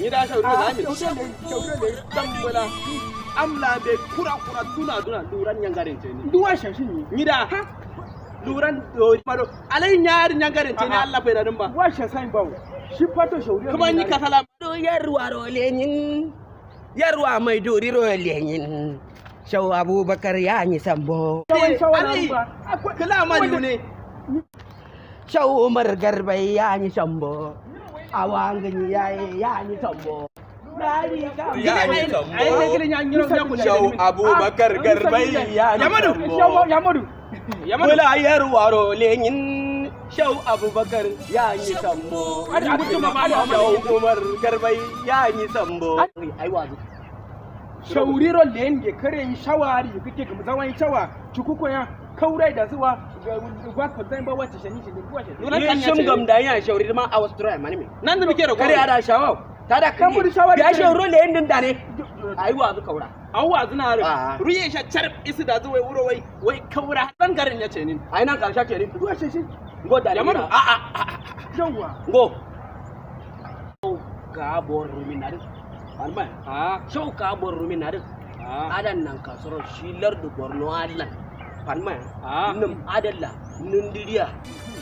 ni da shauri da mi shauri tambula amla be kura tuna duran nyangaren ce ni duwa shashi ni da duran do maro alai nyar nyangaren ce ni Allah bai da ba wa shasan bawo shi fato shauri kuma ni k3la do yarwa rolenin yarwa mai dori rolenin Shau Abubakar ya yi sambo. alai kala MODU ne Shau Umar Garbai ya yi sambo. Awangin ya yi sambo. Shau Abubakar Garbai ya yi MODU Kula yarwa rolenin Shau Abubakar ya yi sambo. Shau Umar Garbai ya yi sambo. Ai wazo. shauriro lenge kare yi shawari kake ga zaman shawa cikuko ya kaurai da zuwa gwa ko zan ba wata shani kuwa shani Ni shim gam da ya shauri ma a Australia mani me. nan da muke da Kare ada shawa. Ta da kan muri shawari. Ya shauro le indin da ne. Ai wazo kaura. awwa zina ruye sha charb isi da zuwa wuro wai kaura dan garin ya ce ni Ai nan karsha ce ni. duwa shashi Go da yamanu yawa Go. Ka bor ruminare. Alma. Shau ka bor ruminare. Adan nan kasoro shilar da Borno Allah. Alma. Nim adalla nindiriya.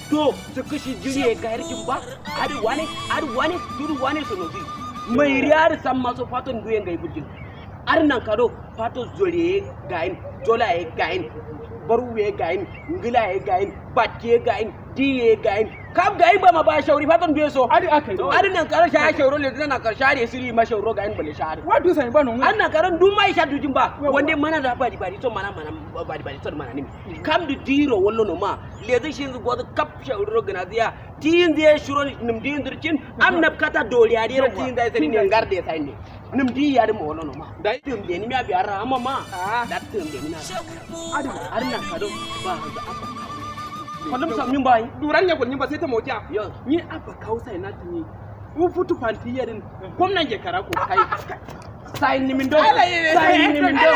To su kashi jiriye ga yarkin ba. Adu wane turu wane sonozi. Mai riyar san maso fatan duyen ga ibudin. Arnan kado fato zore gain, jola e gain. Baru ye gain, ngila e gain, batke gain, diye gain. Kam gain ba ma ba shauri fatan duye so. Adi nan karan sha shauro le nan karsha ne siri ma shauro gain bale shahar. wa du sai ba non Annan karan dun mai sha dujin ba. Wande mana da badi to mana badi to mana nimi. Kam di diro wallo no ma. Le zai shin go kap shauro ganaziya. Tin zai shuro nim din dirkin am kata doli adi ran tin zai sai ne garde sai ne. Nim di ya mo wallo no ma. Dai tum de ni mi abi ara amma ma. Da tum de ni na. Adi arnan kado ba da apa. Kullum sam yin bai. duran ya kunyin ba sai ta moja Yo. ni abba kausa na tuni u futu fantiyarin gwamnan ke karako kai Sai ni min do. Sai ni min do.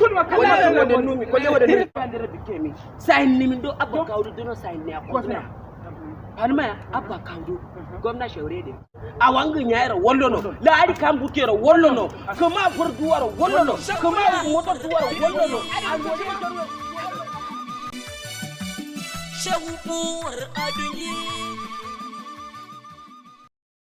sun wa kala Kolle numi kandere bikemi. Sai ni min do abba kawdu dono sai ne akona. Hanma abba kawdu gwamna shaure de. Awangin yayar wallono la ari kan bukera wallono kuma furduwar wallono kuma motar duwar wallono. Shehuri adunyi